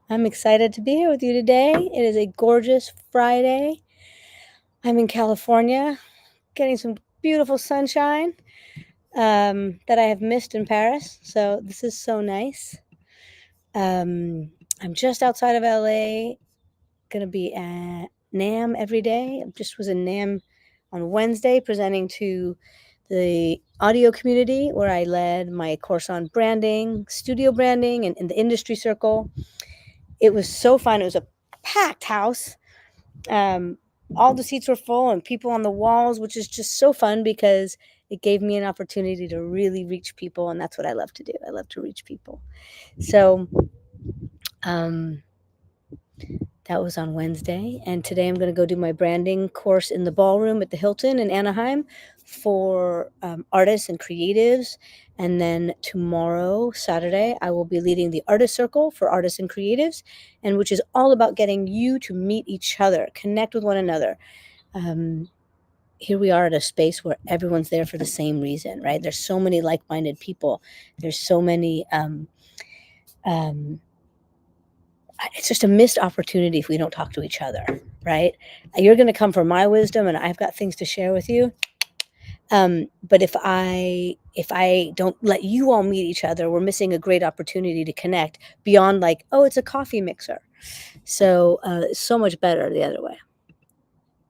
I'm excited to be here with you today. It is a gorgeous Friday. I'm in California, getting some beautiful sunshine that I have missed in Paris. So this is so nice. I'm just outside of LA, going to be at NAM every day. I just was in NAM on Wednesday presenting to the audio community where I led my course on branding, studio branding, and in the industry circle. It was so fun. It was a packed house. Um, all the seats were full and people on the walls, which is just so fun because it gave me an opportunity to really reach people. And that's what I love to do. I love to reach people. So um, that was on Wednesday. And today I'm going to go do my branding course in the ballroom at the Hilton in Anaheim for artists and creatives. And then tomorrow, Saturday, I will be leading the artist circle for artists and creatives, and which is all about getting you to meet each other, connect with one another. Here we are at a space where everyone's there for the same reason, right? There's so many like-minded people. There's so many, it's just a missed opportunity if we don't talk to each other, right? You're going to come for my wisdom and I've got things to share with you. But if I don't let you all meet each other, we're missing a great opportunity to connect beyond like, oh, it's a coffee mixer. So it's so much better the other way.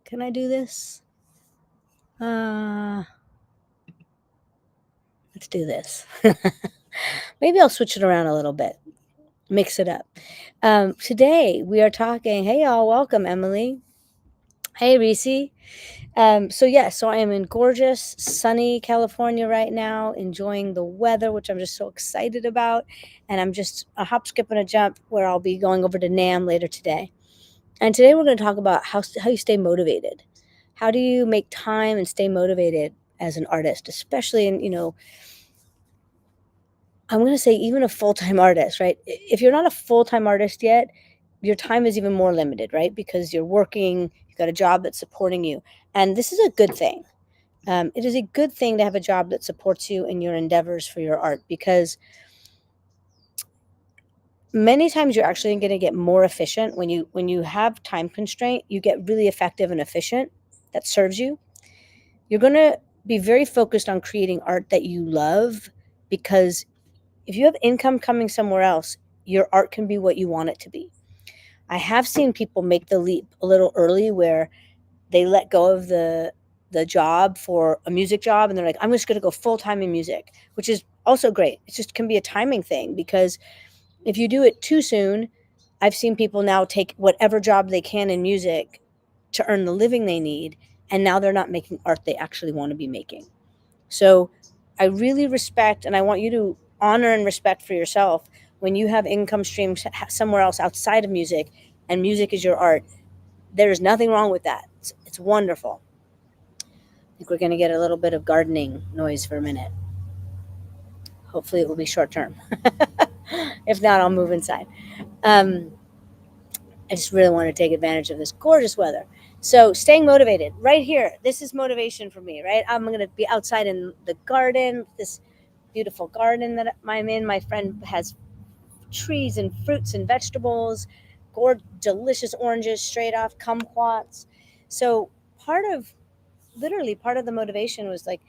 Can I do this? Let's do this. Maybe I'll switch it around a little bit, mix it up. Today we are talking. Hey, y'all, welcome, Emily. Hey, Reese. So I am in gorgeous, sunny California right now, enjoying the weather, which I'm just so excited about. And I'm just a hop, skip, and a jump where I'll be going over to NAM later today. And today we're going to talk about how you stay motivated. How do you make time and stay motivated as an artist, especially in, I'm going to say even a full-time artist, right? If you're not a full-time artist yet, your time is even more limited, right? Because you're working, you've got a job that's supporting you. And this is a good thing. It is a good thing to have a job that supports you in your endeavors for your art, because many times you're actually going to get more efficient when you have time constraint. You get really effective and efficient that serves you. You're going to be very focused on creating art that you love, because if you have income coming somewhere else, your art can be what you want it to be. I have seen people make the leap a little early where they let go of the job for a music job and they're like, I'm just going to go full time in music, which is also great. It just can be a timing thing, because if you do it too soon, I've seen people now take whatever job they can in music to earn the living they need, and now they're not making art they actually want to be making. So I really respect, and I want you to honor and respect for yourself when you have income streams somewhere else outside of music and music is your art. There is nothing wrong with that. It's wonderful. I think we're going to get a little bit of gardening noise for a minute. Hopefully it will be short term. If not, I'll move inside. I just really want to take advantage of this gorgeous weather. So staying motivated right here. This is motivation for me, right? I'm going to be outside in the garden, this beautiful garden that I'm in. My friend has trees and fruits and vegetables, delicious oranges straight off kumquats. So literally part of the motivation was like,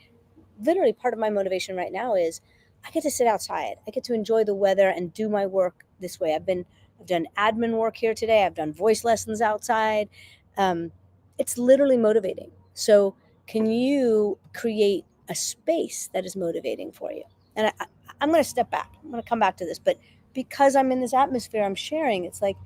literally part of my motivation right now is I get to sit outside. I get to enjoy the weather and do my work this way. I've done admin work here today. I've done voice lessons outside. It's literally motivating. So can you create a space that is motivating for you? And I'm going to step back. I'm going to come back to this, but because I'm in this atmosphere, I'm sharing. It's like,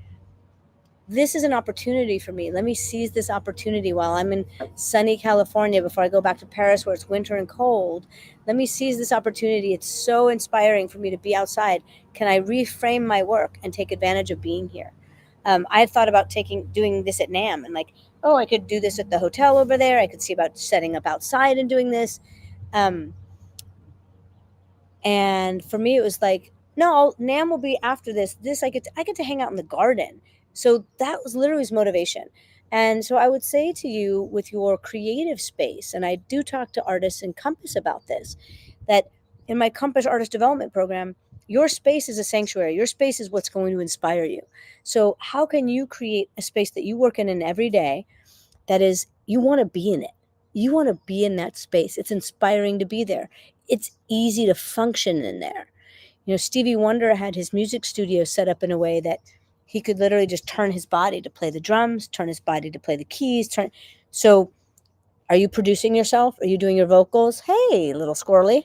this is an opportunity for me. Let me seize this opportunity while I'm in sunny California before I go back to Paris where it's winter and cold. Let me seize this opportunity. It's so inspiring for me to be outside. Can I reframe my work and take advantage of being here? I had thought about doing this at NAM and like, oh, I could do this at the hotel over there. I could see about setting up outside and doing this. And for me, it was like, no, NAM will be after this. I get to hang out in the garden. So that was literally his motivation. And so I would say to you with your creative space, and I do talk to artists in Compass about this, that in my Compass Artist Development Program, Your space is a sanctuary. Your space is what's going to inspire you. So how can you create a space that you work in every day that is, you want to be in it? You want to be in that space. It's inspiring to be there. It's easy to function in there. Stevie Wonder had his music studio set up in a way that he could literally just turn his body to play the drums, turn his body to play the keys. So are you producing yourself? Are you doing your vocals? Hey, little squirrely.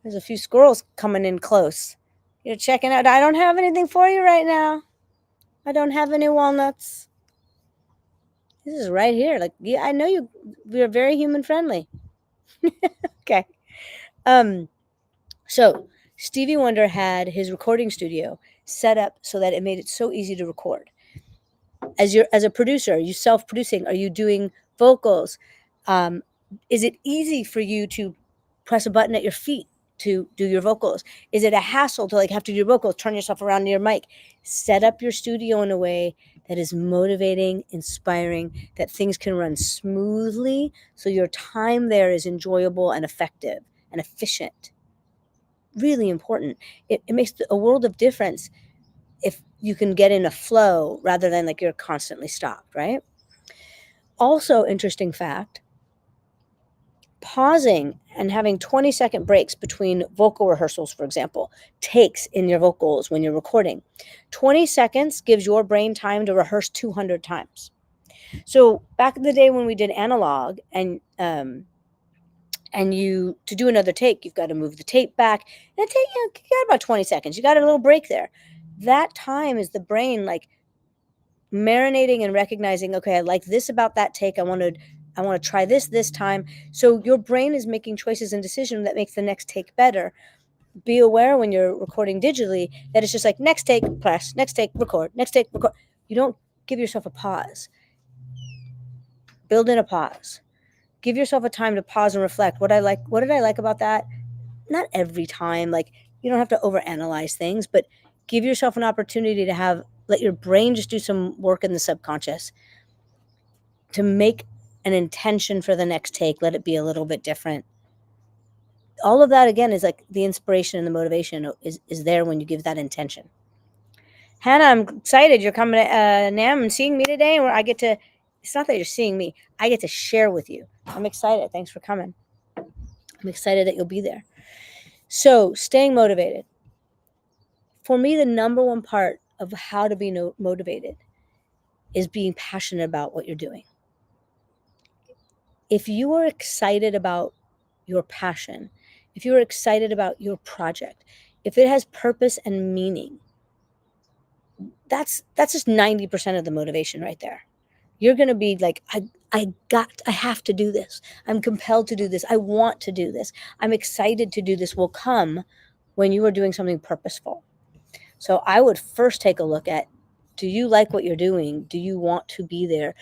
There's a few squirrels coming in close. You're checking out. I don't have anything for you right now. I don't have any walnuts. This is right here. Like, yeah, I know you. We're very human friendly. Okay. So Stevie Wonder had his recording studio set up so that it made it so easy to record. As a producer, are you self-producing? Are you doing vocals? Is it easy for you to press a button at your feet to do your vocals? Is it a hassle to have to do your vocals, turn yourself around near your mic? Set up your studio in a way that is motivating, inspiring, that things can run smoothly, so your time there is enjoyable and effective and efficient. Really important. It makes a world of difference if you can get in a flow rather than you're constantly stopped, right? Also, interesting fact, pausing and having 20-second breaks between vocal rehearsals, for example, takes in your vocals when you're recording. 20 seconds gives your brain time to rehearse 200 times. So back in the day when we did analog and you, to do another take, you've got to move the tape back. And you got about 20 seconds. You got a little break there. That time is the brain marinating and recognizing, okay, I like this about that take. I want to try this time. So your brain is making choices and decisions that make the next take better. Be aware when you're recording digitally that it's just next take, press, next take, record, next take, record. You don't give yourself a pause. Build in a pause. Give yourself a time to pause and reflect. What did I like about that? Not every time. You don't have to overanalyze things, but give yourself an opportunity to let your brain just do some work in the subconscious to make an intention for the next take. Let it be a little bit different. All of that, again, is the inspiration and the motivation is there when you give that intention. Hannah, I'm excited you're coming to NAMM and seeing me today. And I get to, it's not that you're seeing me, I get to share with you. I'm excited. Thanks for coming. I'm excited that you'll be there. So, staying motivated. For me, the number one part of how to be motivated is being passionate about what you're doing. If you are excited about your passion, if you're excited about your project, if it has purpose and meaning, that's just 90% of the motivation right there. You're going to be I have to do this. I'm compelled to do this. I want to do this. I'm excited to do this will come when you are doing something purposeful. So I would first take a look at, do you like what you're doing? Do you want to be there?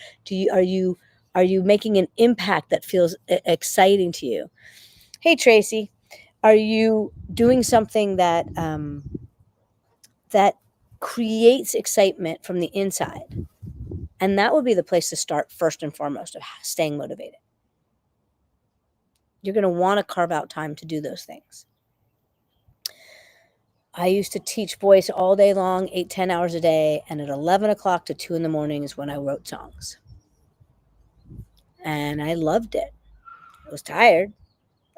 Are you making an impact that feels exciting to you? Hey, Tracy, are you doing something that that creates excitement from the inside? And that would be the place to start first and foremost of staying motivated. You're going to want to carve out time to do those things. I used to teach voice all day long, 8-10 hours a day, and at 11 o'clock to 2 in the morning is when I wrote songs. And I loved it. I was tired.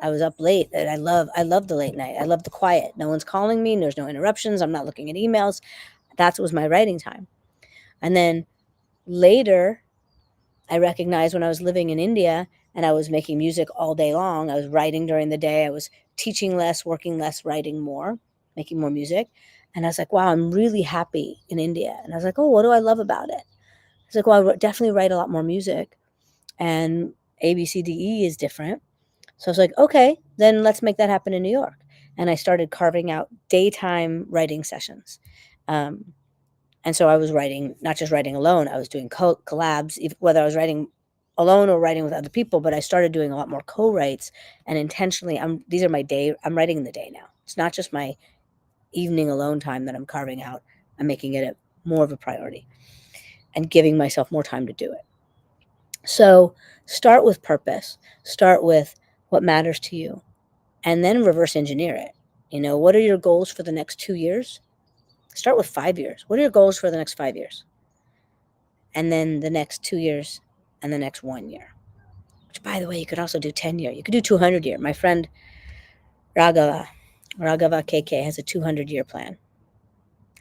I was up late. And I love the late night. I love the quiet. No one's calling me. There's no interruptions. I'm not looking at emails. That was my writing time. And then later, I recognized when I was living in India and I was making music all day long, I was writing during the day. I was teaching less, working less, writing more, making more music. And I was like, wow, I'm really happy in India. And I was like, oh, what do I love about it? I was like, well, I definitely write a lot more music. And A, B, C, D, E is different. So I was like, okay, then let's make that happen in New York. And I started carving out daytime writing sessions. And so I was writing, not just writing alone, I was doing collabs, whether I was writing alone or writing with other people, but I started doing a lot more co-writes and intentionally, these are my day, I'm writing in the day now. It's not just my evening alone time that I'm carving out. I'm making it more of a priority and giving myself more time to do it. So start with purpose, start with what matters to you, and then reverse engineer it. What are your goals for the next 2 years? Start with 5 years. What are your goals for the next 5 years? And then the next 2 years and the next 1 year. Which, by the way, you could also do 10 year. You could do 200 year. My friend Raghava KK has a 200-year plan.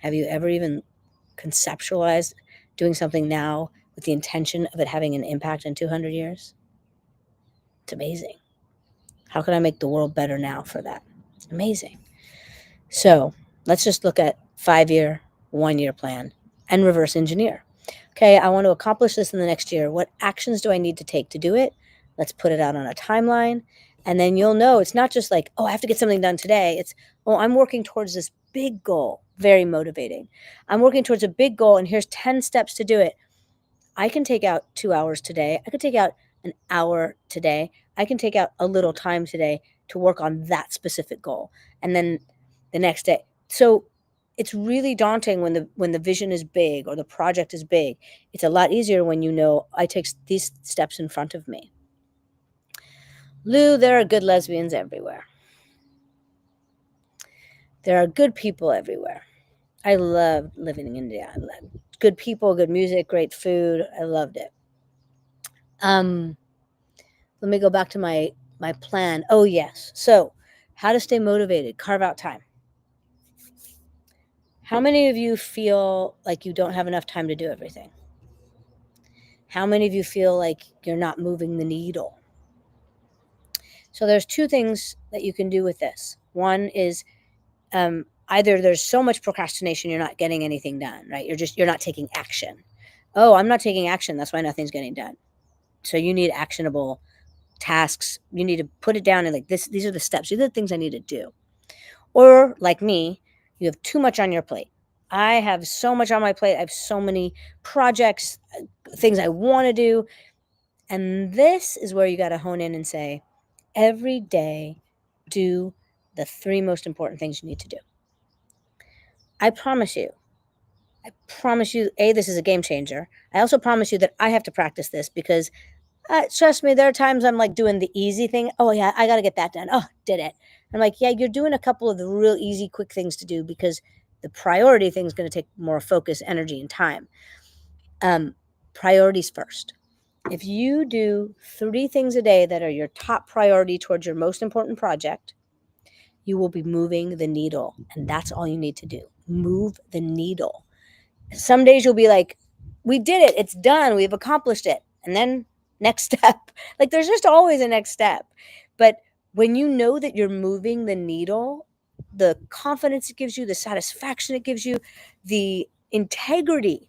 Have you ever even conceptualized doing something now with the intention of it having an impact in 200 years? It's amazing. How can I make the world better now for that? Amazing. So let's just look at 5-year, 1-year plan and reverse engineer. Okay, I want to accomplish this in the next year. What actions do I need to take to do it? Let's put it out on a timeline. And then you'll know it's not just like, oh, I have to get something done today. It's, oh, I'm working towards this big goal. Very motivating. I'm working towards a big goal, and here's 10 steps to do it. I can take out 2 hours today. I could take out an hour today. I can take out a little time today to work on that specific goal. And then the next day. So it's really daunting when the vision is big or the project is big. It's a lot easier when you know I take these steps in front of me. Lou, there are good lesbians everywhere. There are good people everywhere. I loved living in India. I loved good people, good music, great food. I loved it. Let me go back to my plan. Oh, yes. So how to stay motivated, carve out time. How many of you feel like you don't have enough time to do everything? How many of you feel like you're not moving the needle? So there's two things that you can do with this. One is either there's so much procrastination you're not getting anything done, right? You're not taking action. Oh, I'm not taking action. That's why nothing's getting done. So you need actionable tasks. You need to put it down and like this. These are the steps. These are the things I need to do. Or like me, you have too much on your plate. I have so much on my plate. I have so many projects, things I want to do. And this is where you got to hone in and say, every day, do the 3 most important things you need to do. I promise you, A, this is a game changer. I also promise you that I have to practice this because trust me, there are times I'm like doing the easy thing. Oh, yeah, I got to get that done. Oh, did it. I'm like, yeah, you're doing a couple of the real easy, quick things to do because the priority thing is going to take more focus, energy, and time. Priorities first. If you do 3 things a day that are your top priority towards your most important project, you will be moving the needle. And that's all you need to do. Move the needle. Some days you'll be like, we did it. It's done. We've accomplished it. And then next step. Like there's just always a next step. But when you know that you're moving the needle, the confidence it gives you, the satisfaction it gives you, the integrity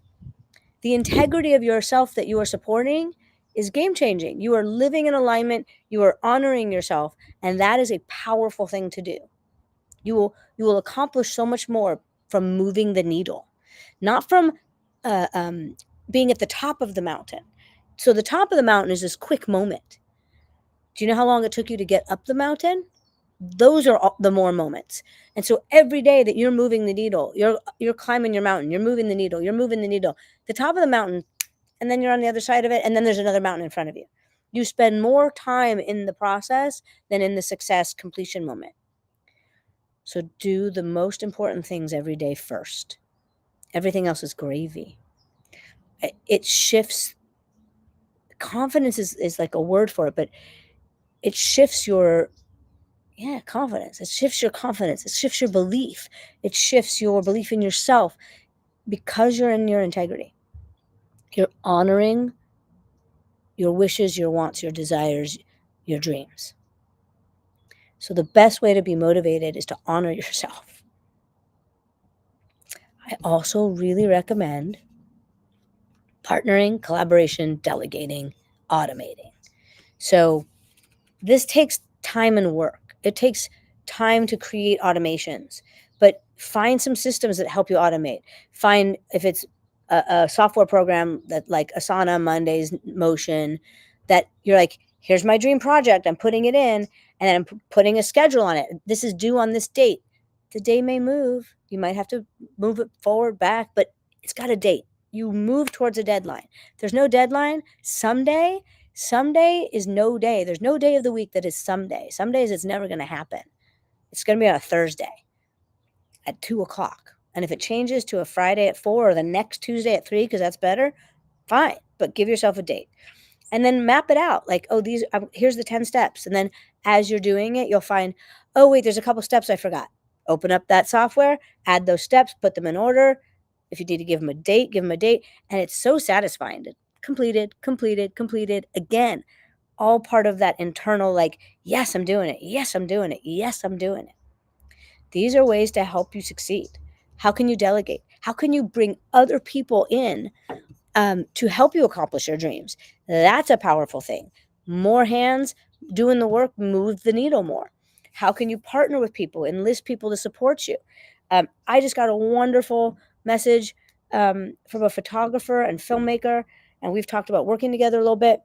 of yourself that you are supporting is game changing. You are living in alignment. You are honoring yourself. And that is a powerful thing to do. You will accomplish so much more from moving the needle, not from being at the top of the mountain. So the top of the mountain is this quick moment. Do you know how long it took you to get up the mountain? Those are all the more moments. And so every day that you're moving the needle, you're climbing your mountain, you're moving the needle, the top of the mountain, and then you're on the other side of it, and then there's another mountain in front of you. You spend more time in the process than in the success completion moment. So do the most important things every day first. Everything else is gravy. It shifts. Confidence is like a word for it, but it shifts your confidence. It shifts your confidence. It shifts your belief. It shifts your belief in yourself because you're in your integrity. You're honoring your wishes, your wants, your desires, your dreams. So the best way to be motivated is to honor yourself. I also really recommend partnering, collaboration, delegating, automating. So this takes time and work. It takes time to create automations, but find some systems that help you automate. Find if it's a software program that like Asana, Mondays, Motion, that you're like, here's my dream project. I'm putting it in and then I'm putting a schedule on it. This is due on this date. The day may move. You might have to move it forward, back, but it's got a date. You move towards a deadline. If there's no deadline, someday is no day. There's no day of the week that is someday. Some days it's never going to happen. It's going to be on a Thursday at 2 o'clock. And if it changes to a Friday at 4 or the next Tuesday at 3, because that's better, fine. But give yourself a date. And then map it out. Like, oh, here's the 10 steps. And then as you're doing it, you'll find, oh, wait, there's a couple steps I forgot. Open up that software, add those steps, put them in order. If you need to give them a date, give them a date. And it's so satisfying to completed, completed, completed again. All part of that internal, like, yes, I'm doing it. Yes, I'm doing it. Yes, I'm doing it. These are ways to help you succeed. How can you delegate? How can you bring other people in to help you accomplish your dreams? That's a powerful thing. More hands doing the work move the needle more. How can you partner with people, enlist people to support you? I just got a wonderful message from a photographer and filmmaker, and we've talked about working together a little bit.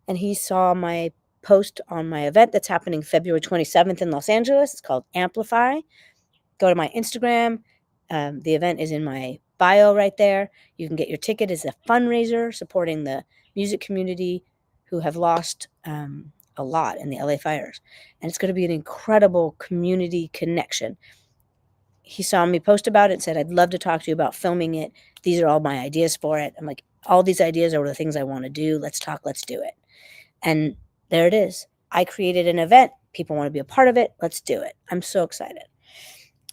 And he saw my post on my event that's happening February 27th in Los Angeles. It's called Amplify. Go to my Instagram. The event is in my bio right there. You can get your ticket as a fundraiser supporting the music community who have lost a lot in the LA fires. And it's going to be an incredible community connection. He saw me post about it and said, I'd love to talk to you about filming it. These are all my ideas for it. I'm like, all these ideas are the things I want to do. Let's talk. Let's do it. And there it is. I created an event. People want to be a part of it. Let's do it. I'm so excited.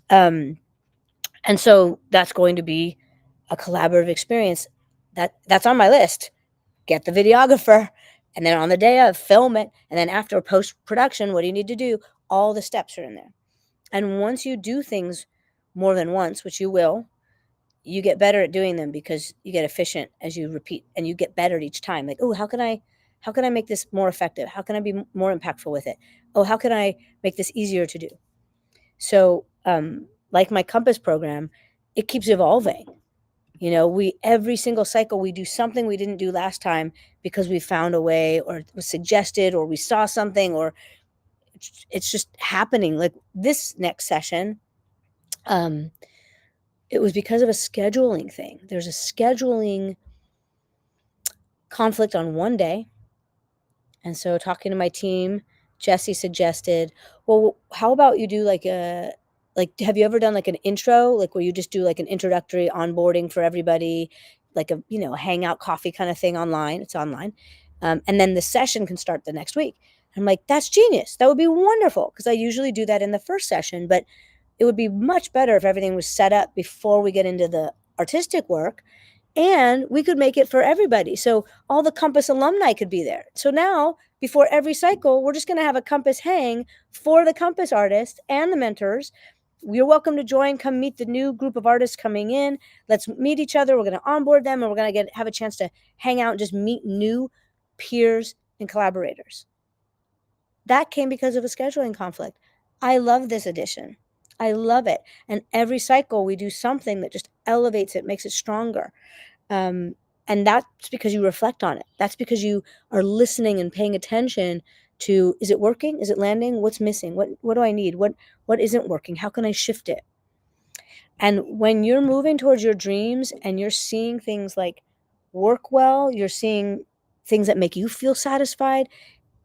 And so that's going to be a collaborative experience. That's on my list. Get the videographer, and then on the day of, film it. And then after post-production, what do you need to do? All the steps are in there. And once you do things more than once, which you will, you get better at doing them because you get efficient as you repeat, and you get better each time. Like, oh, how can I make this more effective? How can I be more impactful with it? Oh, how can I make this easier to do? So, like my Compass program, it keeps evolving. You know, every single cycle we do something we didn't do last time because we found a way, or it was suggested, or we saw something, or it's just happening. Like this next session, it was because of a scheduling thing. There's a scheduling conflict on one day. And so talking to my team, Jesse suggested, well, how about you do have you ever done like an intro, like where you just do like an introductory onboarding for everybody, like a, hangout coffee kind of thing online. It's online. And then the session can start the next week. I'm like, that's genius. That would be wonderful. Because I usually do that in the first session, but it would be much better if everything was set up before we get into the artistic work, and we could make it for everybody. So all the Compass alumni could be there. So now, before every cycle, we're just going to have a Compass hang for the Compass artists and the mentors. You're welcome to join. Come meet the new group of artists coming in. Let's meet each other. We're going to onboard them, and we're going to have a chance to hang out and just meet new peers and collaborators. That came because of a scheduling conflict. I love this edition. I love it. And every cycle we do something that just elevates it, makes it stronger. And that's because you reflect on it. That's because you are listening and paying attention to, is it working? Is it landing? What's missing? What do I need? What isn't working? How can I shift it? And when you're moving towards your dreams and you're seeing things like work well, you're seeing things that make you feel satisfied,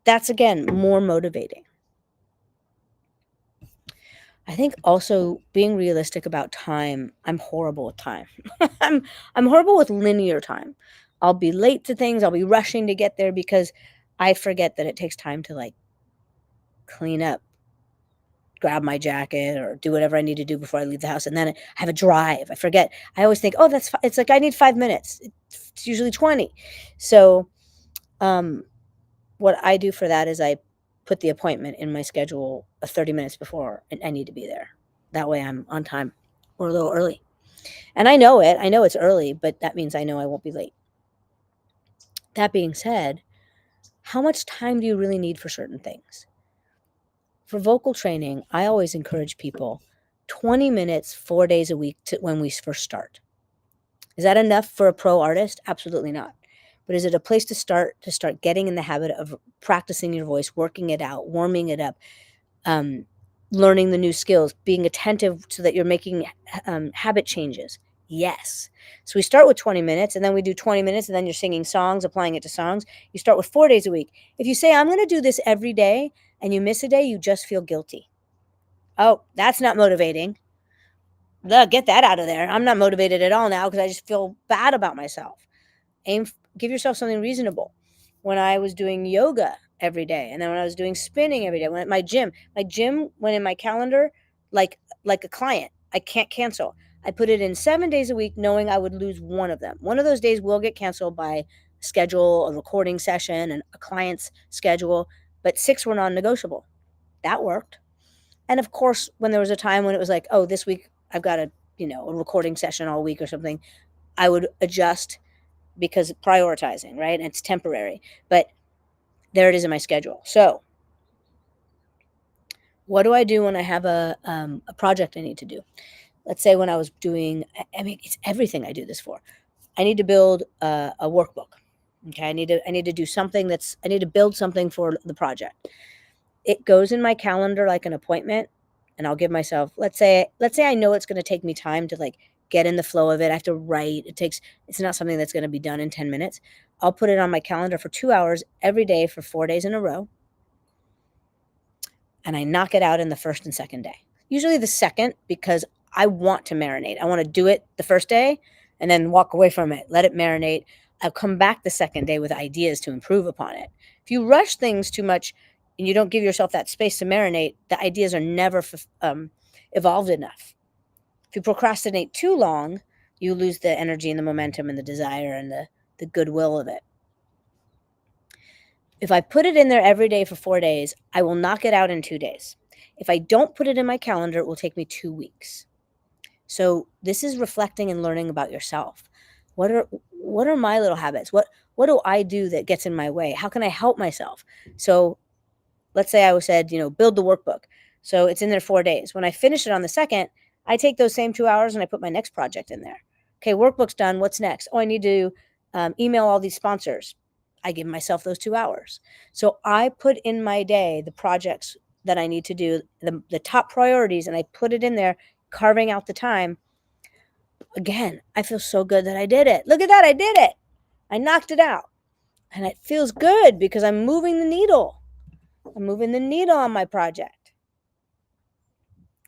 that's again more motivating. I think also being realistic about time. I'm horrible with time. I'm horrible with linear time. I'll be late to things. I'll be rushing to get there because I forget that it takes time to like clean up, grab my jacket, or do whatever I need to do before I leave the house. And then I have a drive. I forget. I always think, oh, it's like I need 5 minutes. It's usually 20. So what I do for that is I put the appointment in my schedule 30 minutes before I need to be there. That way I'm on time or a little early. And I know it. I know it's early, but that means I know I won't be late. That being said, how much time do you really need for certain things? For vocal training, I always encourage people 20 minutes, 4 days a week when we first start. Is that enough for a pro artist? Absolutely not. But is it a place to start getting in the habit of practicing your voice, working it out, warming it up, learning the new skills, being attentive so that you're making habit changes? Yes. So we start with 20 minutes, and then we do 20 minutes, and then you're singing songs, applying it to songs. You start with 4 days a week. If you say, I'm going to do this every day, and you miss a day, you just feel guilty. Oh, that's not motivating. Get that out of there. I'm not motivated at all now because I just feel bad about myself. Give yourself something reasonable. When I was doing yoga every day, and then when I was doing spinning every day, when at my gym went in my calendar like a client. I can't cancel. I put it in 7 days a week, knowing I would lose one of them. One of those days will get canceled by schedule, a recording session, and a client's schedule, but 6 were non-negotiable. That worked. And of course, when there was a time when it was like, oh, this week I've got a recording session all week or something, I would adjust because prioritizing, right? And it's temporary, but there it is in my schedule. So what do I do when I have a project I need to do? Let's say when I was doing, I mean, it's everything I do this for. I need to build a workbook. Okay. I need to do something I need to build something for the project. It goes in my calendar like an appointment, and I'll give myself, let's say I know it's going to take me time to like get in the flow of it. I have to write. It's not something that's going to be done in 10 minutes. I'll put it on my calendar for 2 hours every day for 4 days in a row, and I knock it out in the first and second day. Usually the second, because I want to marinate. I want to do it the first day and then walk away from it, let it marinate. I'll come back the second day with ideas to improve upon it. If you rush things too much and you don't give yourself that space to marinate, the ideas are never evolved enough. If you procrastinate too long, you lose the energy and the momentum and the desire and the goodwill of it. If I put it in there every day for 4 days, I will knock it out in 2 days. If I don't put it in my calendar, it will take me 2 weeks. So this is reflecting and learning about yourself. What are my little habits? What do I do that gets in my way? How can I help myself? So let's say I was said, build the workbook. So it's in there 4 days. When I finish it on the second, I take those same 2 hours and I put my next project in there. Okay, workbook's done. What's next? Oh, I need to email all these sponsors. I give myself those 2 hours. So I put in my day the projects that I need to do, the top priorities, and I put it in there, carving out the time. Again, I feel so good that I did it. Look at that. I did it. I knocked it out. And it feels good because I'm moving the needle. I'm moving the needle on my project.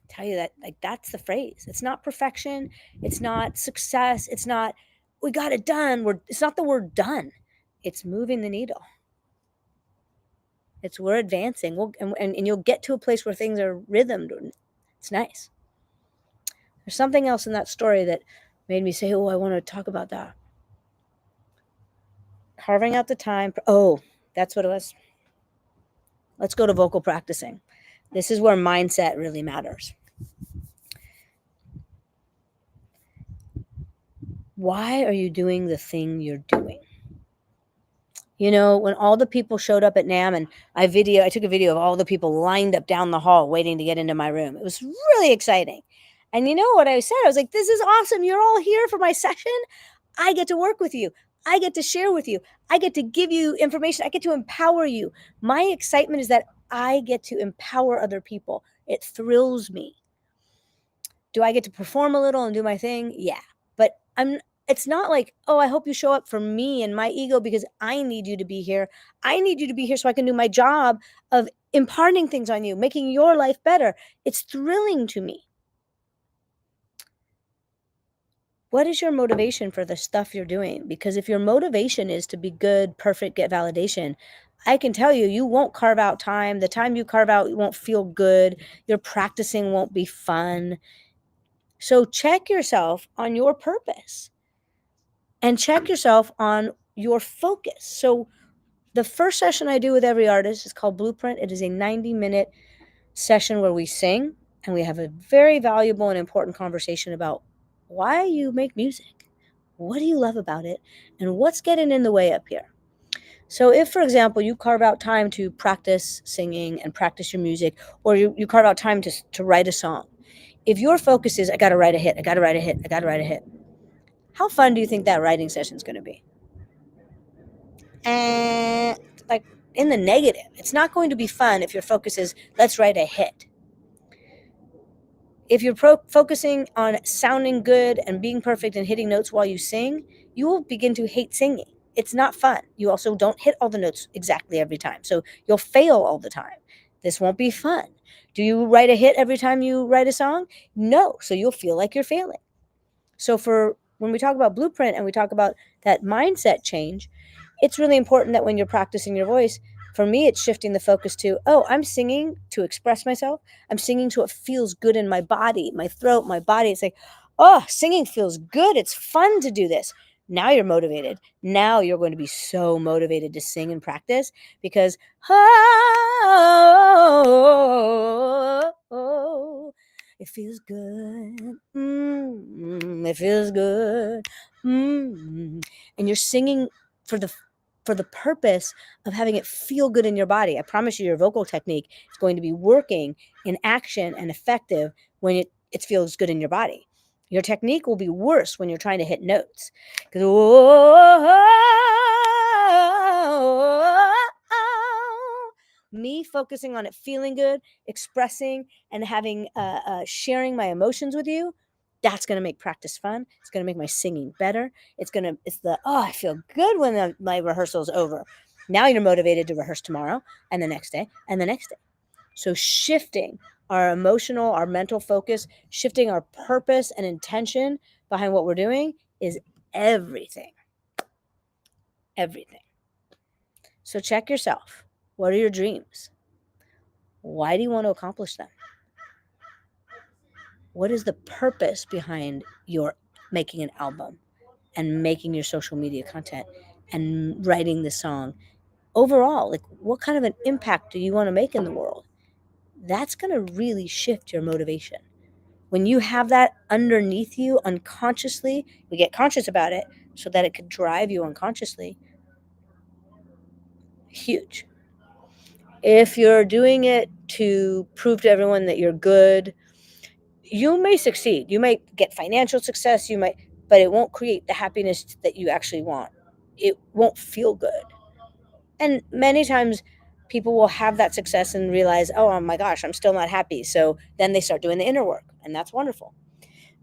Tell you that, like, that's the phrase. It's not perfection. It's not success. It's not, we got it done. It's not the word done. It's moving the needle. We're advancing. And you'll get to a place where things are rhythmed. It's nice. There's something else in that story that made me say, oh, I want to talk about that. Carving out the time. Oh, that's what it was. Let's go to vocal practicing. This is where mindset really matters. Why are you doing the thing you're doing? When all the people showed up at NAMM, and I took a video of all the people lined up down the hall waiting to get into my room. It was really exciting. And you know what I said? I was like, this is awesome. You're all here for my session. I get to work with you. I get to share with you. I get to give you information. I get to empower you. My excitement is that I get to empower other people. It thrills me. Do I get to perform a little and do my thing? Yeah. But it's not like, oh, I hope you show up for me and my ego because I need you to be here. I need you to be here so I can do my job of imparting things on you, making your life better. It's thrilling to me. What is your motivation for the stuff you're doing? Because if your motivation is to be good, perfect, get validation, I can tell you, you won't carve out time. The time you carve out, you won't feel good. Your practicing won't be fun. So check yourself on your purpose and check yourself on your focus. So the first session I do with every artist is called Blueprint. It is a 90-minute session where we sing and we have a very valuable and important conversation about why you make music. What do you love about it? And what's getting in the way up here? So if, for example, you carve out time to practice singing and practice your music, or you carve out time to write a song, if your focus is, I got to write a hit, I got to write a hit, I got to write a hit, how fun do you think that writing session is going to be? And like in the negative, it's not going to be fun if your focus is, let's write a hit. If you're focusing on sounding good and being perfect and hitting notes while you sing, you will begin to hate singing. It's not fun. You also don't hit all the notes exactly every time. So you'll fail all the time. This won't be fun. Do you write a hit every time you write a song? No. So you'll feel like you're failing. So for when we talk about blueprint and we talk about that mindset change, it's really important that when you're practicing your voice, for me, it's shifting the focus to, oh, I'm singing to express myself. I'm singing to what feels good in my body, my throat, my body. It's like, oh, singing feels good. It's fun to do this. Now you're motivated. Now you're going to be so motivated to sing and practice because, oh, it feels good. It feels good. And you're singing for the purpose of having it feel good in your body. I promise you, your vocal technique is going to be working in action and effective when it feels good in your body. Your technique will be worse when you're trying to hit notes. Because me focusing on it feeling good, expressing, and having sharing my emotions with you, that's going to make practice fun. It's going to make my singing better. It's I feel good when my rehearsal's over. Now you're motivated to rehearse tomorrow and the next day and the next day. So shifting our emotional, our mental focus, shifting our purpose and intention behind what we're doing is everything. Everything. So check yourself. What are your dreams? Why do you want to accomplish them? What is the purpose behind your making an album and making your social media content and writing the song? Overall, like, what kind of an impact do you want to make in the world? That's going to really shift your motivation. When you have that underneath you unconsciously, we get conscious about it so that it could drive you unconsciously. Huge. If you're doing it to prove to everyone that you're good, you may succeed. You might get financial success, but it won't create the happiness that you actually want. It won't feel good. And many times people will have that success and realize, oh my gosh, I'm still not happy. So then they start doing the inner work, and that's wonderful.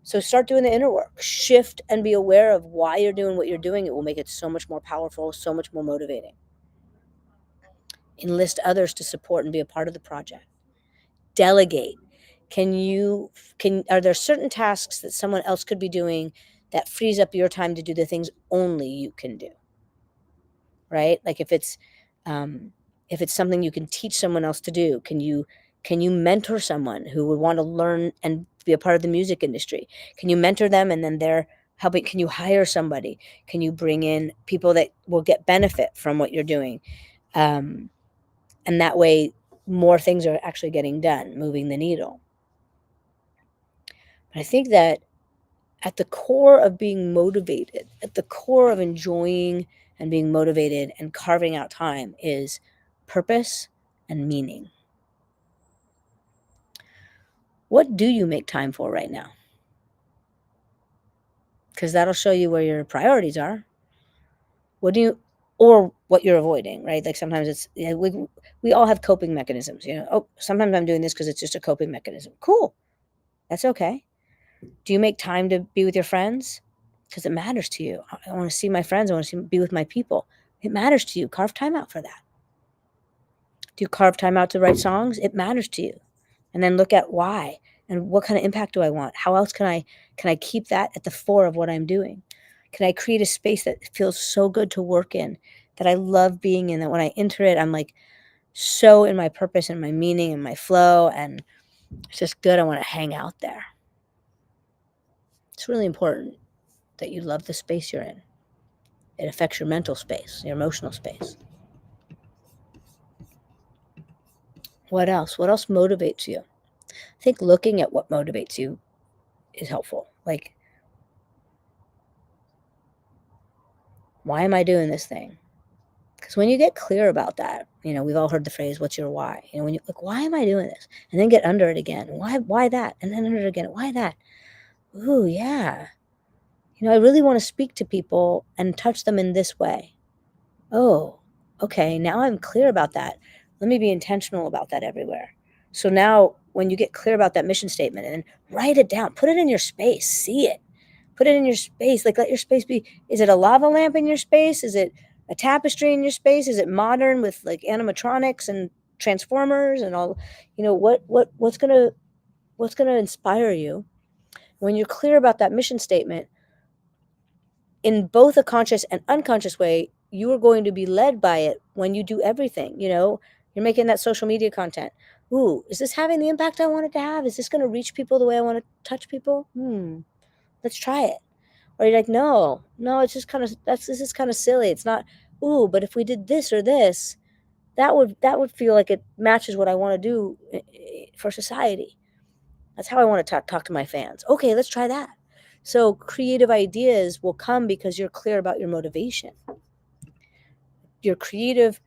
So start doing the inner work. Shift and be aware of why you're doing what you're doing. It will make it so much more powerful, so much more motivating. Enlist others to support and be a part of the project. Delegate. Are there certain tasks that someone else could be doing that frees up your time to do the things only you can do? Right? Like if it's something you can teach someone else to do, can you mentor someone who would want to learn and be a part of the music industry? Can you mentor them and then they're helping? Can you hire somebody? Can you bring in people that will get benefit from what you're doing? And that way more things are actually getting done, moving the needle. But I think that at the core of being motivated, at the core of enjoying and being motivated and carving out time is purpose and meaning. What do you make time for right now? Because that'll show you where your priorities are. Or what you're avoiding, right? Like sometimes it's, we all have coping mechanisms, Oh, sometimes I'm doing this because it's just a coping mechanism. Cool. That's okay. Do you make time to be with your friends? Because it matters to you. I want to see my friends. I want to be with my people. It matters to you. Carve time out for that. Do you carve time out to write songs? It matters to you. And then look at why and what kind of impact do I want? How else can I keep that at the fore of what I'm doing? Can I create a space that feels so good to work in, that I love being in, that when I enter it, I'm like so in my purpose and my meaning and my flow, and it's just good. I want to hang out there. It's really important that you love the space you're in. It affects your mental space, your emotional space. What else? What else motivates you? I think looking at what motivates you is helpful. Like, why am I doing this thing? Because when you get clear about that, we've all heard the phrase, what's your why? When you like, why am I doing this? And then get under it again. Why that? And then under it again. Why that? Ooh, yeah. I really want to speak to people and touch them in this way. Oh, okay. Now I'm clear about that. Let me be intentional about that everywhere. So now when you get clear about that mission statement and write it down, put it in your space, see it, put it in your space. Like, let your space be, is it a lava lamp in your space? Is it a tapestry in your space? Is it modern with like animatronics and Transformers and all, what's going to inspire you. When you're clear about that mission statement in both a conscious and unconscious way, you are going to be led by it when you do everything. You're making that social media content. Ooh, is this having the impact I want it to have? Is this going to reach people the way I want to touch people? Let's try it. Or you're like, no, it's just this is kind of silly. It's not, ooh, but if we did this or this, that would feel like it matches what I want to do for society. That's how I want to talk to my fans. Okay, let's try that. So creative ideas will come because you're clear about your motivation. Your creative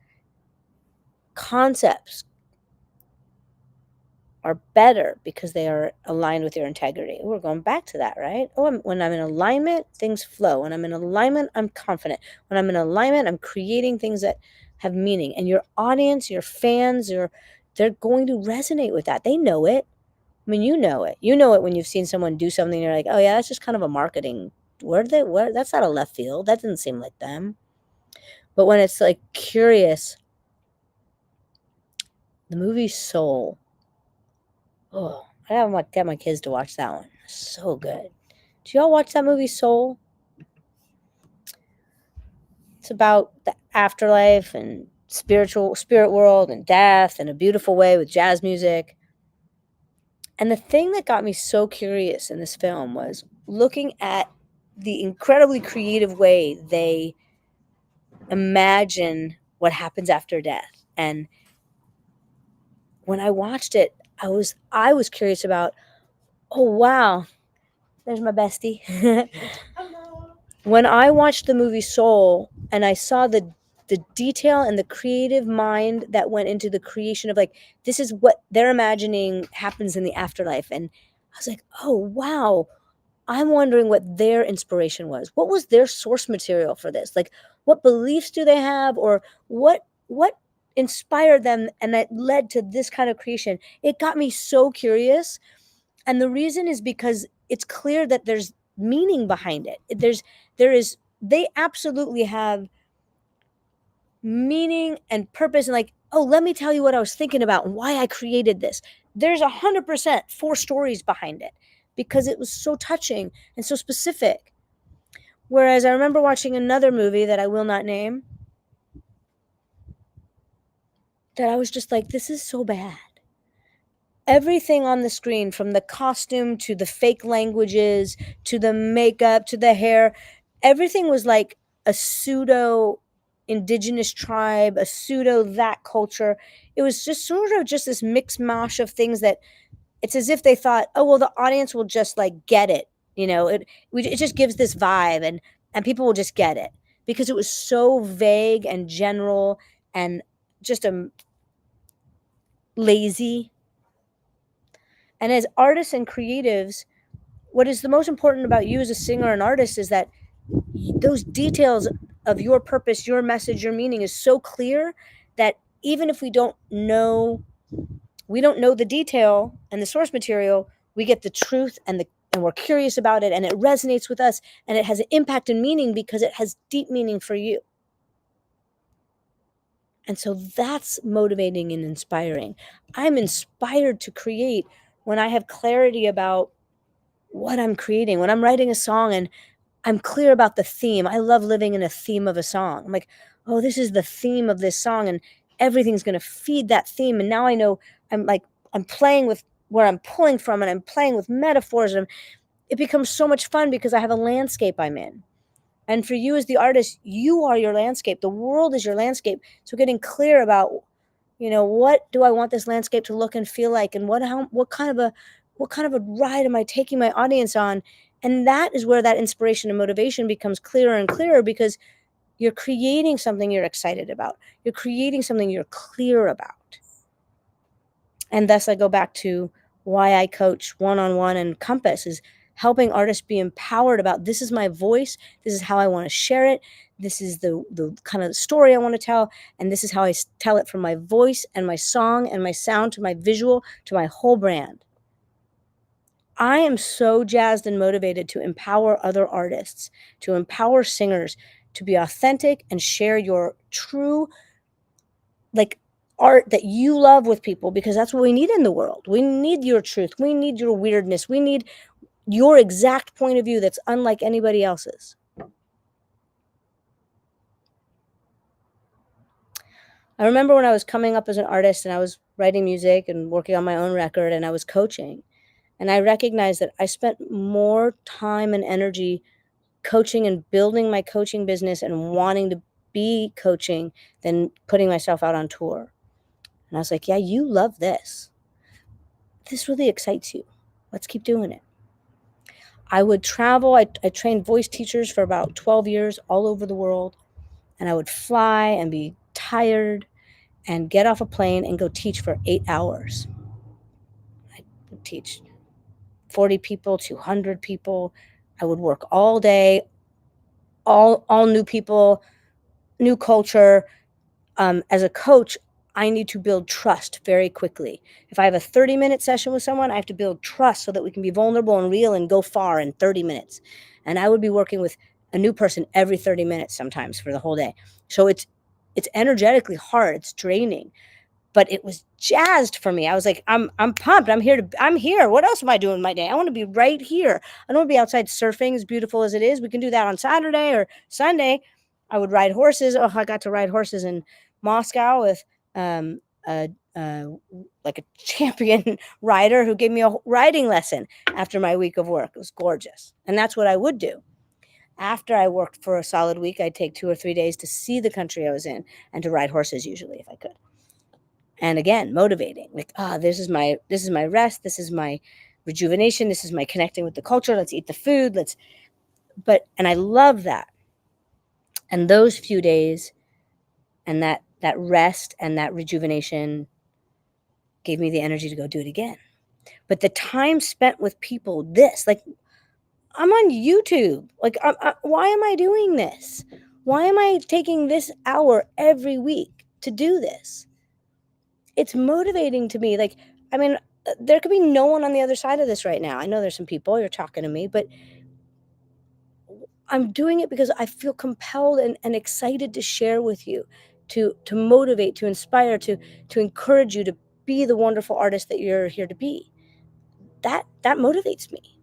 concepts are better because they are aligned with your integrity. We're going back to that, right? When I'm in alignment, things flow. When I'm in alignment, I'm confident. When I'm in alignment, I'm creating things that have meaning. And your audience, your fans, they're going to resonate with that. They know it. I mean, you know it. You know it when you've seen someone do something, you're like, oh yeah, that's just kind of a marketing. That's not a left field. That didn't seem like them. But when it's like curious, the movie Soul. Oh, I haven't get my kids to watch that one. So good. Do y'all watch that movie Soul? It's about the afterlife and spirit world and death in a beautiful way with jazz music. And the thing that got me so curious in this film was looking at the incredibly creative way they imagine what happens after death. And when I watched it, I was curious about, oh wow, there's my bestie. When I watched the movie Soul and I saw the detail and the creative mind that went into the creation of, like, this is what they're imagining happens in the afterlife, and I was like, oh wow, I'm wondering what their inspiration was. What was their source material for this? Like, what beliefs do they have, or what inspired them and that led to this kind of creation? It got me so curious. And the reason is because it's clear that there's meaning behind it. They absolutely have meaning and purpose, and like, oh, let me tell you what I was thinking about and why I created this. There's 100% 4 stories behind it because it was so touching and so specific. Whereas I remember watching another movie that I will not name that I was just like, this is so bad. Everything on the screen, from the costume to the fake languages to the makeup to the hair, everything was like a pseudo indigenous tribe, a pseudo that culture. It was just sort of just this mix mash of things that it's as if they thought, oh well, the audience will just like get it. It just gives this vibe, and people will just get it because it was so vague and general and just lazy. And as artists and creatives, what is the most important about you as a singer and artist is that those details of your purpose, your message, your meaning is so clear that even if we don't know the detail and the source material, we get the truth and we're curious about it, and it resonates with us, and it has an impact and meaning because it has deep meaning for you. And so that's motivating and inspiring. I'm inspired to create when I have clarity about what I'm creating. When I'm writing a song and I'm clear about the theme. I love living in a theme of a song. I'm like, oh, this is the theme of this song, and everything's going to feed that theme. And now I know I'm playing with where I'm pulling from, and I'm playing with metaphors, and it becomes so much fun because I have a landscape I'm in. And for you as the artist, you are your landscape. The world is your landscape. So getting clear about, what do I want this landscape to look and feel like, and what kind of a ride am I taking my audience on? And that is where that inspiration and motivation becomes clearer and clearer because you're creating something you're excited about. You're creating something you're clear about. And thus I go back to why I coach one-on-one and Compass is helping artists be empowered about, this is my voice, this is how I want to share it, this is the kind of story I want to tell, and this is how I tell it from my voice and my song and my sound to my visual to my whole brand. I am so jazzed and motivated to empower other artists, to empower singers, to be authentic and share your true, like, art that you love with people, because that's what we need in the world. We need your truth. We need your weirdness. We need your exact point of view that's unlike anybody else's. I remember when I was coming up as an artist and I was writing music and working on my own record and I was coaching, and I recognized that I spent more time and energy coaching and building my coaching business and wanting to be coaching than putting myself out on tour. And I was like, yeah, you love this. This really excites you. Let's keep doing it. I would travel. I trained voice teachers for about 12 years all over the world. And I would fly and be tired and get off a plane and go teach for 8 hours. I would teach 40 people, 200 people. I would work all day, all new people, new culture. As a coach, I need to build trust very quickly. If I have a 30-minute session with someone, I have to build trust so that we can be vulnerable and real and go far in 30 minutes. And I would be working with a new person every 30 minutes sometimes for the whole day. So it's energetically hard. It's draining. But it was jazzed for me. I was like, I'm pumped. I'm here. What else am I doing in my day? I want to be right here. I don't want to be outside surfing, as beautiful as it is. We can do that on Saturday or Sunday. I would ride horses. Oh, I got to ride horses in Moscow with um, a, like a champion rider who gave me a riding lesson after my week of work. It was gorgeous. And that's what I would do. After I worked for a solid week, I'd take 2 or 3 days to see the country I was in and to ride horses usually if I could. And again, motivating, like, this is my rest, this is my rejuvenation, this is my connecting with the culture, let's eat the food, and I love that. And those few days and that rest and that rejuvenation gave me the energy to go do it again. But the time spent with people, like, I'm on YouTube, like, why am I doing this? Why am I taking this hour every week to do this? It's motivating to me. Like, I mean, there could be no one on the other side of this right now. I know there's some people, you're talking to me, but I'm doing it because I feel compelled and excited to share with you, to motivate, to inspire, to encourage you to be the wonderful artist that you're here to be. That motivates me.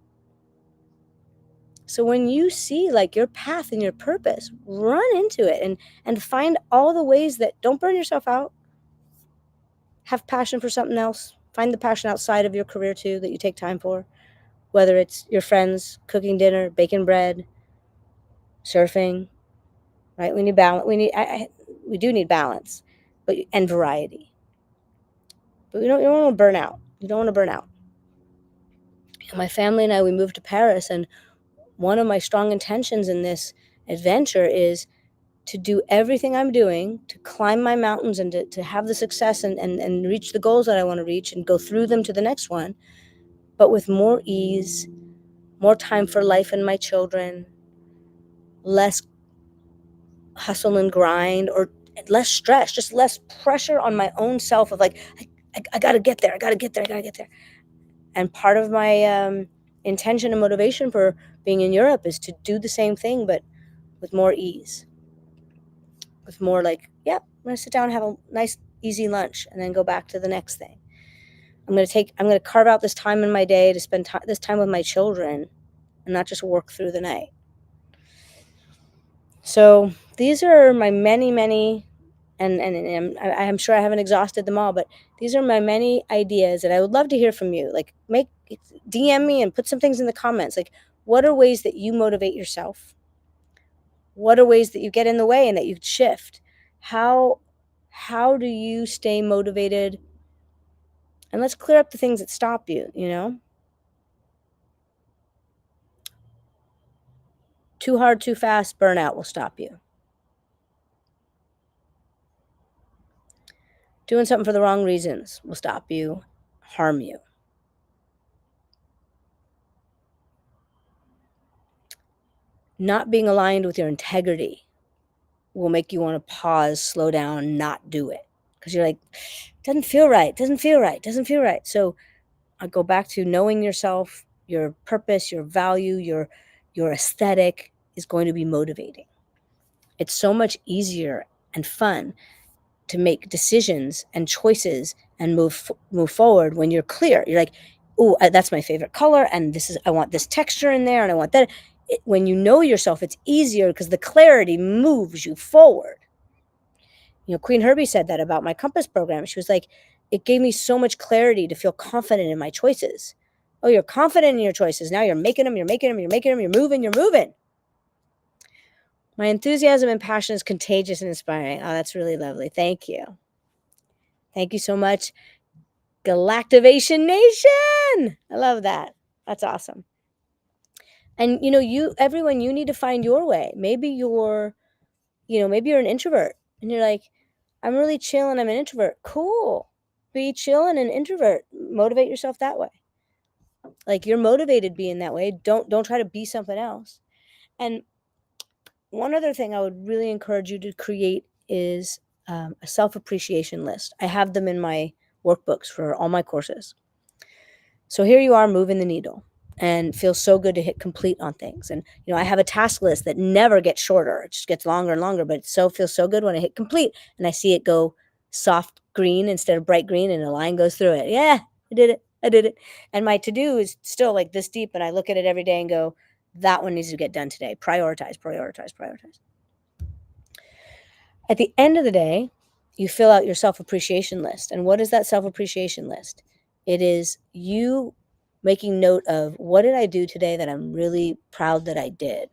So when you see like your path and your purpose, run into it and find all the ways that don't burn yourself out. Have passion for something else. Find the passion outside of your career too that you take time for, whether it's your friends, cooking dinner, baking bread, surfing, right? We need balance. We do need balance, and variety. But you don't want to burn out. You don't want to burn out. My family and I, we moved to Paris, and one of my strong intentions in this adventure is to do everything I'm doing, to climb my mountains and to have the success and reach the goals that I want to reach and go through them to the next one, but with more ease, more time for life and my children, less hustle and grind, or less stress, just less pressure on my own self of like, I got to get there. I got to get there. I got to get there. And part of my intention and motivation for being in Europe is to do the same thing, but with more ease, with more like, yeah, I'm going to sit down and have a nice, easy lunch and then go back to the next thing. I'm going to carve out this time in my day to spend this time with my children and not just work through the night. So these are my many, and I'm sure I haven't exhausted them all, but these are my many ideas, and I would love to hear from you. Like, DM me and put some things in the comments. Like, what are ways that you motivate yourself? What are ways that you get in the way and that you shift? How do you stay motivated? And let's clear up the things that stop you, Too hard, too fast, burnout will stop you. Doing something for the wrong reasons will stop you, harm you. Not being aligned with your integrity will make you want to pause, slow down, not do it. Because you're like, doesn't feel right. So I go back to knowing yourself, your purpose, your value, your aesthetic is going to be motivating. It's so much easier and fun to make decisions and choices and move forward when you're clear. You're like, oh, that's my favorite color, and I want this texture in there, and I want that. When you know yourself, it's easier because the clarity moves you forward. Queen Herbie said that about my Compass program. She was like, it gave me so much clarity to feel confident in my choices. Oh, you're confident in your choices. Now you're making them, you're moving. My enthusiasm and passion is contagious and inspiring. Oh, that's really lovely. Thank you. Thank you so much, Galactivation Nation. I love that. That's awesome. And everyone, you need to find your way. Maybe you're an introvert and you're like, I'm really chill and I'm an introvert. Cool. Be chill and an introvert. Motivate yourself that way. Like, you're motivated being that way. Don't try to be something else. And one other thing I would really encourage you to create is a self-appreciation list. I have them in my workbooks for all my courses. So here you are moving the needle, and feels so good to hit complete on things. And I have a task list that never gets shorter. It just gets longer and longer, but it feels so good when I hit complete and I see it go soft green instead of bright green and a line goes through it. Yeah, I did it. And my to-do is still like this deep, and I look at it every day and go, that one needs to get done today. Prioritize. At the end of the day, you fill out your self-appreciation list. And what is that self-appreciation list? It is you making note of, what did I do today that I'm really proud that I did?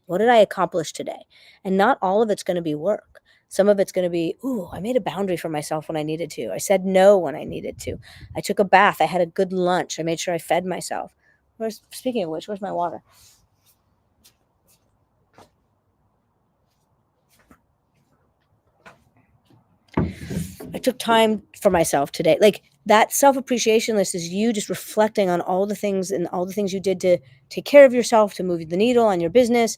What did I accomplish today? And not all of it's going to be work. Some of it's going to be, ooh, I made a boundary for myself when I needed to. I said no when I needed to. I took a bath. I had a good lunch. I made sure I fed myself. Speaking of which, where's my water? I took time for myself today. Like, that self-appreciation list is you just reflecting on all the things you did to take care of yourself, to move the needle on your business.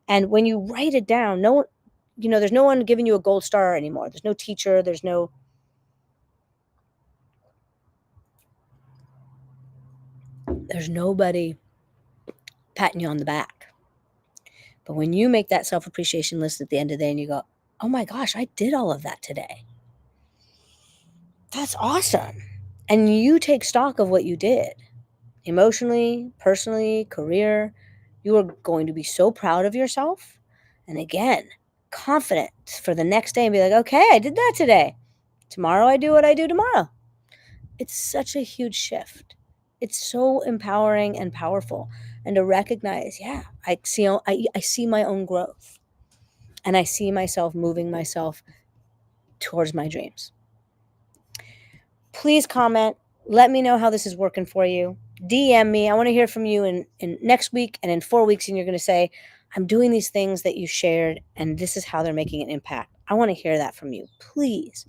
And when you write it down, there's no one giving you a gold star anymore. There's no teacher. There's nobody patting you on the back. But when you make that self-appreciation list at the end of the day and you go, oh my gosh, I did all of that today. That's awesome. And you take stock of what you did. Emotionally, personally, career, you are going to be so proud of yourself. And again, confident for the next day and be like, okay, I did that today. Tomorrow I do what I do tomorrow. It's such a huge shift. It's so empowering and powerful. And to recognize, yeah, I see my own growth. And I see myself moving myself towards my dreams. Please comment. Let me know how this is working for you. DM me. I want to hear from you in next week and in 4 weeks. And you're going to say, I'm doing these things that you shared, and this is how they're making an impact. I want to hear that from you. Please.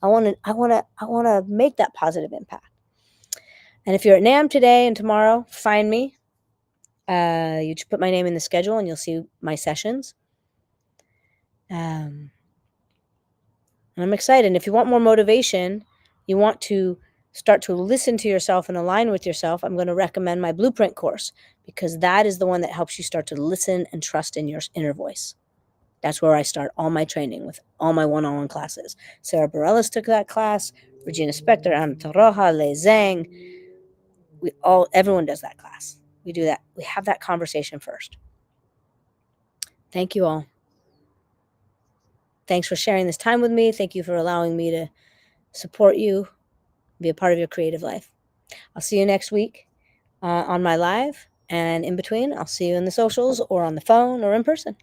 I want to make that positive impact. And if you're at NAM today and tomorrow, find me. You just put my name in the schedule and you'll see my sessions. And I'm excited. And if you want more motivation, you want to start to listen to yourself and align with yourself, I'm going to recommend my Blueprint course, because that is the one that helps you start to listen and trust in your inner voice. That's where I start all my training with all my one-on-one classes. Sarah Bareilles took that class, Regina Spektor, Anna Torroja, Lei Zhang. Everyone does that class. We do that. We have that conversation first. Thank you all. Thanks for sharing this time with me. Thank you for allowing me to support you, be a part of your creative life. I'll see you next week on my live, and in between, I'll see you in the socials or on the phone or in person.